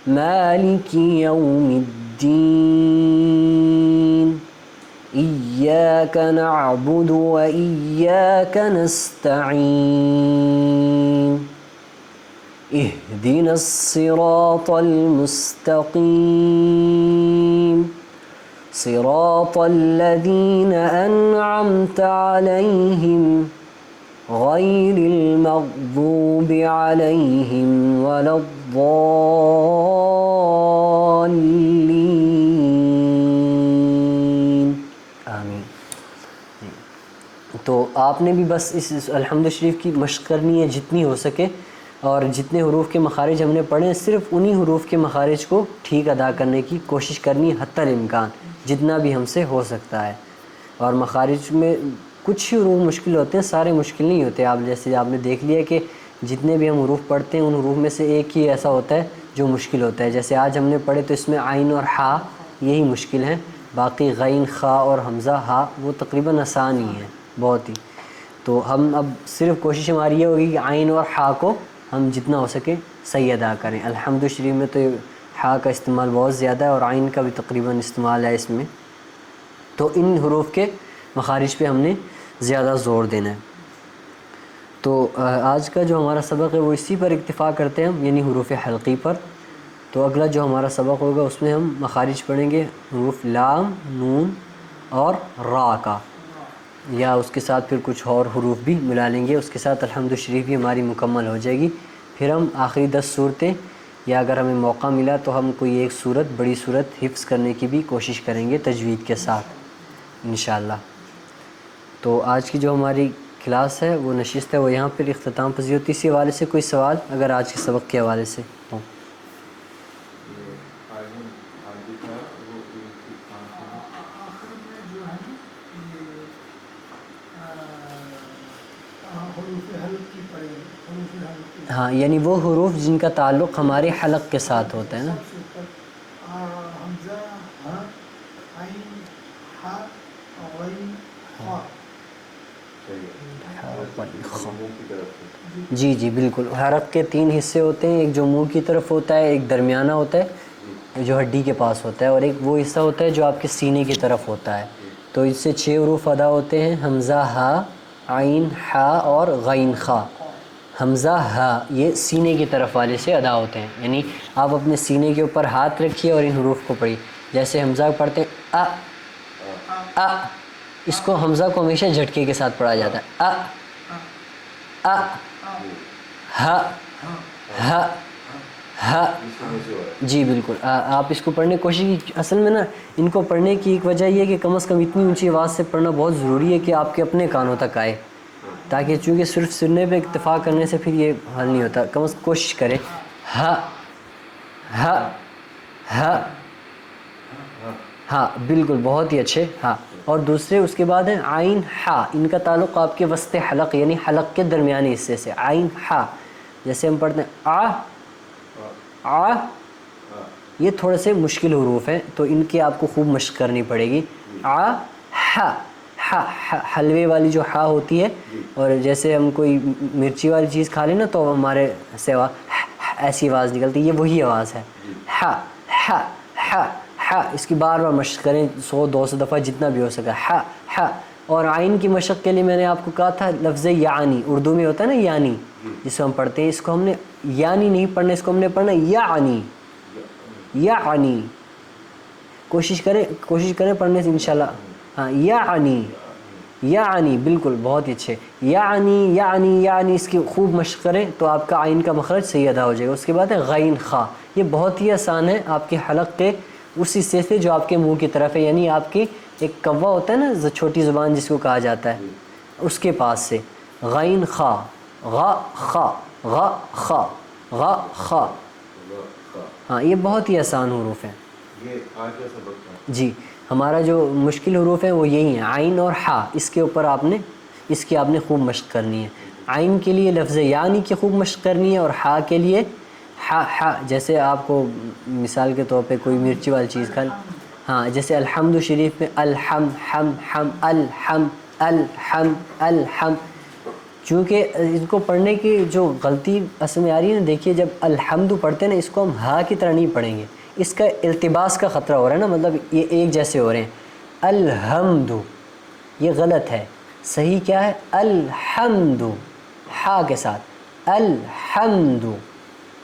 مالک یوم الدین ایاک نعبد و ایاک نستعین اہدنا الصراط المستقیم صراط الذین انعمت علیہم غیر المغضوب علیہم ولا الضالین آمین. تو آپ نے بھی بس اس الحمد شریف کی مشق کرنی ہے جتنی ہو سکے، اور جتنے حروف کے مخارج ہم نے پڑھے ہیں صرف انہی حروف کے مخارج کو ٹھیک ادا کرنے کی کوشش کرنی ہے حتی الامکان، جتنا بھی ہم سے ہو سکتا ہے. اور مخارج میں کچھ ہی حروف مشکل ہوتے ہیں، سارے مشکل نہیں ہوتے. جیسے آپ نے دیکھ لیا کہ جتنے بھی ہم حروف پڑھتے ہیں ان حروف میں سے ایک ہی ایسا ہوتا ہے جو مشکل ہوتا ہے. جیسے آج ہم نے پڑھے تو اس میں عین اور ہا یہی مشکل ہیں، باقی غین خا اور حمزہ ہا وہ تقریباً آسان ہی ہیں بہت ہی. تو ہم اب صرف کوشش ہماری یہ ہوگی کہ عین اور ہا کو ہم جتنا ہو سکے صحیح ادا کریں. الحمد شریف میں تو ہا کا استعمال بہت زیادہ ہے اور عین کا بھی تقریباً استعمال ہے اس میں، تو ان حروف کے مخارج پہ ہم نے زیادہ زور دینا ہے. تو آج کا جو ہمارا سبق ہے وہ اسی پر اکتفا کرتے ہیں ہم، یعنی حروف حلقی پر. تو اگلا جو ہمارا سبق ہوگا اس میں ہم مخارج پڑھیں گے حروف لام، نون اور را کا، یا اس کے ساتھ پھر کچھ اور حروف بھی ملا لیں گے. اس کے ساتھ الحمد شریف بھی ہماری مکمل ہو جائے گی. پھر ہم آخری 10 صورتیں، یا اگر ہمیں موقع ملا تو ہم کوئی ایک صورت بڑی صورت حفظ کرنے کی بھی کوشش کریں گے تجوید کے ساتھ انشاءاللہ. تو آج کی جو ہماری کلاس ہے وہ نشست ہے وہ یہاں پر اختتام پذیر ہوتی ہے. اسی حوالے سے کوئی سوال اگر آج کے سبق کے حوالے سے ہو؟ آخر میں جو ہے نا یہ حروف حلق کی پڑھیں گے، حروف حلق کی. ہاں یعنی وہ حروف جن کا تعلق ہمارے حلق کے ساتھ ہوتا ہے نا. سب سے اوپر حمزہ، ہا، عین، ہا، غین، خا. جی جی بالکل. حرف کے 3 حصے ہوتے ہیں، ایک جو منہ کی طرف ہوتا ہے، ایک درمیانہ ہوتا ہے جو ہڈی کے پاس ہوتا ہے، اور ایک وہ حصہ ہوتا ہے جو آپ کے سینے کی طرف ہوتا ہے. تو اس سے 6 حروف ادا ہوتے ہیں، حمزہ، ہا، عین، ہا اور غین خا. حمزہ ہا یہ سینے کی طرف والے سے ادا ہوتے ہیں، یعنی آپ اپنے سینے کے اوپر ہاتھ رکھیے اور ان حروف کو پڑھیے. جیسے حمزہ پڑھتے ہیں ا، اس کو حمزہ کو ہمیشہ جھٹکے کے ساتھ پڑھا جاتا ہے. ا ہ ہ ہ. جی بالکل. آپ اس کو پڑھنے کی کوشش کی. اصل میں نا ان کو پڑھنے کی ایک وجہ یہ ہے کہ کم از کم اتنی اونچی آواز سے پڑھنا بہت ضروری ہے کہ آپ کے اپنے کانوں تک آئے، تاکہ چونکہ صرف سننے پہ اکتفا کرنے سے پھر یہ حل نہیں ہوتا. کم از کم کوشش کریں. ہ ہ ہ. ہاں بالکل، بہت ہی اچھے. ہاں. اور دوسرے اس کے بعد ہیں عین ہا. ان کا تعلق آپ کے وسط حلق یعنی حلق کے درمیانی حصے سے. عین ہا جیسے ہم پڑھتے ہیں آ، یہ تھوڑے سے مشکل حروف ہیں تو ان کی آپ کو خوب مشق کرنی پڑے گی. آ ہا ہا، حلوے والی جو ہا ہوتی ہے، اور جیسے ہم کوئی مرچی والی چیز کھا لیں نا تو ہمارے سے ایسی آواز نکلتی ہے، یہ وہی آواز ہے. ہا ہا ہا ہا. اس کی بار بار مشق کریں 100-200 دفعہ جتنا بھی ہو سکا. ہا ہا. اور عین کی مشق کے لیے میں نے آپ کو کہا تھا لفظ یعنی، اردو میں ہوتا ہے نا یعنی، جس کو ہم پڑھتے ہیں، اس کو ہم نے یعنی نہیں پڑھنا، اس کو ہم نے پڑھنا یعنی. یعنی کوشش کریں پڑھنے سے انشاءاللہ. ہاں یعنی یعنی بالکل بہت ہی اچھے. یعنی اس کی خوب مشق کریں تو آپ کا عین کا مخرج صحیح ادا ہو جائے گا. اس کے بعد ہے غین خا. یہ بہت ہی آسان ہے، آپ کے حلق کے اس حصے سے جو آپ کے منہ کی طرف ہے، یعنی آپ کی ایک کوا ہوتا ہے نا چھوٹی زبان جس کو کہا جاتا ہے، اس کے پاس سے. غین خا غا خا غا خا غا خا. ہاں یہ بہت ہی آسان حروف ہیں. جی ہمارا جو مشکل حروف ہیں وہ یہی ہیں عین اور ہا. اس کے اوپر اس کی آپ نے خوب مشق کرنی ہے. عین کے لیے لفظ یعنی کی خوب مشق کرنی ہے، اور ہا کے لیے ہا. جیسے آپ کو مثال کے طور پہ کوئی مرچی والی چیز کھا، ہاں جیسے الحمد شریف میں الحم ہم ہم الحم الحم الحم. چونکہ ان کو پڑھنے کی جو غلطی اصل میں آ رہی ہے نا، دیکھیے جب الحمد پڑھتے ہیں نا، اس کو ہم ہا کی طرح نہیں پڑھیں گے، اس کا التباس کا خطرہ ہو رہا ہے نا، مطلب یہ ایک جیسے ہو رہے ہیں. الحمد یہ غلط ہے. صحیح کیا ہے؟ الحمد ہا کے ساتھ. الحمد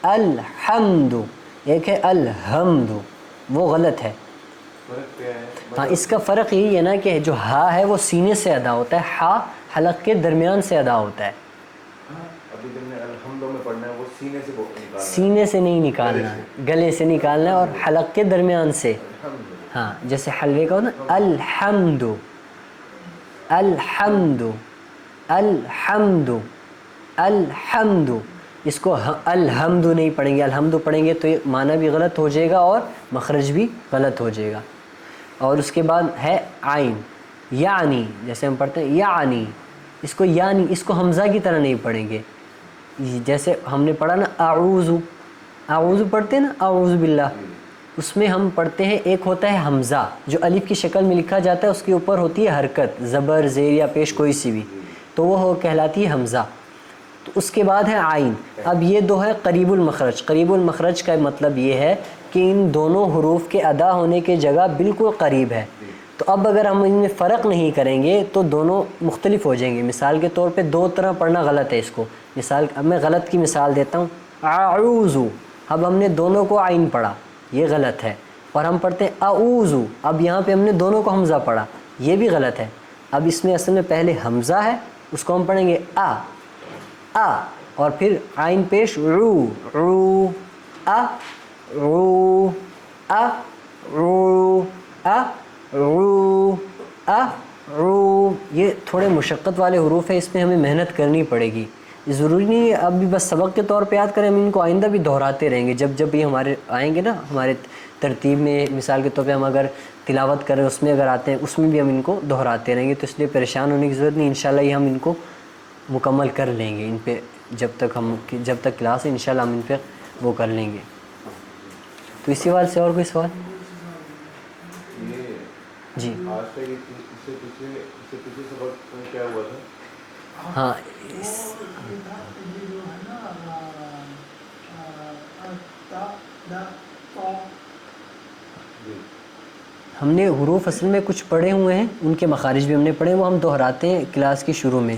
الحمد. ایک ہے الحمد، وہ غلط ہے. ہاں اس کا فرق یہی ہے نا کہ جو ہا ہے وہ سینے سے ادا ہوتا ہے، ہا حلق کے درمیان سے ادا ہوتا ہے. ابھی تم نے الحمد میں پڑھنا ہے، وہ سینے سے نکالنا ہے، سینے سے نہیں نکالنا ہے، گلے سے نکالنا ہے اور حلق کے درمیان سے. ہاں جیسے حلوے کا ہو نا، الحمد الحمد الحمد الحمد. اس کو الحمد نہیں پڑھیں گے، الحمد پڑھیں گے تو یہ معنی بھی غلط ہو جائے گا اور مخرج بھی غلط ہو جائے گا. اور اس کے بعد ہے عین یعنی. جیسے ہم پڑھتے ہیں یعنی، اس کو یعنی، اس کو حمزہ کی طرح نہیں پڑھیں گے. جیسے ہم نے پڑھا نا اعوذ، اعوذ پڑھتے ہیں نا اعوذ باللہ، اس میں ہم پڑھتے ہیں ایک ہوتا ہے حمزہ جو الف کی شکل میں لکھا جاتا ہے، اس کے اوپر ہوتی ہے حرکت، زبر زیر یا پیش کوئی سی بھی، تو وہ کہلاتی ہے حمزہ. تو اس کے بعد ہے عین. اب یہ دو ہے قریب المخرج. قریب المخرج کا مطلب یہ ہے کہ ان دونوں حروف کے ادا ہونے کے جگہ بالکل قریب ہے. تو اب اگر ہم ان میں فرق نہیں کریں گے تو دونوں مختلف ہو جائیں گے. مثال کے طور پہ دو طرح پڑھنا غلط ہے اس کو. اب میں غلط کی مثال دیتا ہوں. اعوذ، اب ہم نے دونوں کو عین پڑھا، یہ غلط ہے. اور ہم پڑھتے ہیں اعوذ، اب یہاں پہ ہم نے دونوں کو حمزہ پڑھا، یہ بھی غلط ہے. اب اس میں اصل میں پہلے حمزہ ہے، اس کو ہم پڑھیں گے آ، اور پھر عین پیش رو، رو آ رو آ رو آ رو آ رو. یہ تھوڑے مشقت والے حروف ہیں، اس میں ہمیں محنت کرنی پڑے گی. ضروری نہیں ہے اب بھی بس سبق کے طور پہ یاد کریں، ہم ان کو آئندہ بھی دہراتے رہیں گے. جب یہ ہمارے آئیں گے نا ہمارے ترتیب میں، مثال کے طور پہ ہم اگر تلاوت کریں اس میں اگر آتے ہیں، اس میں بھی ہم ان کو دہراتے رہیں گے. تو اس لیے پریشان ہونے کی ضرورت نہیں، انشاءاللہ یہ ہم ان کو مکمل کر لیں گے. ان پہ جب تک کلاس ہے انشاءاللہ ہم ان پہ وہ کر لیں گے. تو اسی سوال سے اور کوئی سوال؟ جی آج تک اس سے پچھلے سبق میں کیا ہوا تھا؟ ہاں یہ جو ہے نا تا دا تو، ہم نے حروف اصل میں کچھ پڑھے ہوئے ہیں، ان کے مخارج بھی ہم نے پڑھے، وہ ہم دہراتے ہیں کلاس کے شروع میں.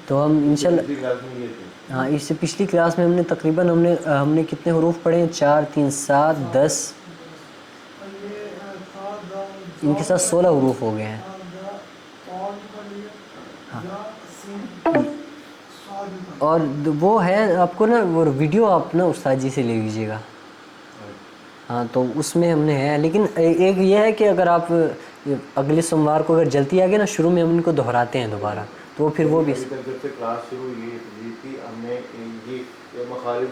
تو ہم انشاءاللہ پچھلی کلاس میں یہ تھے. ہاں اس سے پچھلی کلاس میں ہم نے کتنے حروف پڑھے ہیں؟ 4 3 7 10، ان کے ساتھ 16 حروف ہو گئے ہیں. اور وہ ہے آپ کو نا وہ ویڈیو آپ نا استاد جی سے لے لیجیے گا. ہاں تو اس میں ہم نے ہے، لیکن ایک یہ ہے کہ اگر آپ اگلے سوموار کو اگر جلدی آ گئے نا، شروع میں ہم ان کو دہراتے ہیں دوبارہ، تو وہ پھر وہ بھی ابھی تک جب سے کلاس شروع ہوئی تھی ہم نے یہ مخارج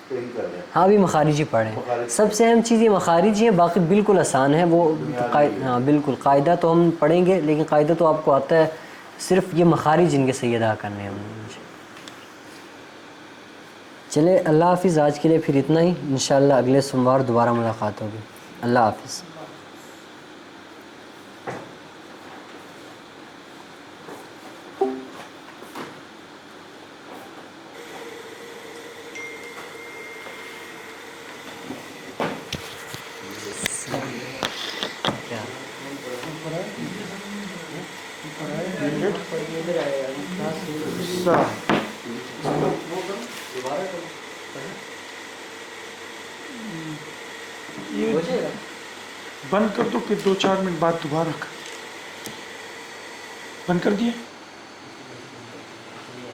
پہ ہی کر رہے ہیں. ہاں بھی مخارج ہی پڑھیں. مخارج سب سے اہم چیز یہ مخارج ہی ہے، باقی بالکل آسان ہے وہ. بنیادی ہے. ہاں بالکل قاعدہ تو ہم پڑھیں گے، لیکن قاعدہ تو آپ کو آتا ہے، صرف یہ مخارج ان کے صحیح ادا کرنے ہیں. چلے اللہ حافظ، آج کے لیے پھر اتنا ہی. انشاءاللہ اگلے سوموار دوبارہ ملاقات ہوگی. اللہ حافظ. یہ بند کر دو، پھر 2-4 منٹ بعد دوبارہ بند کر دیے.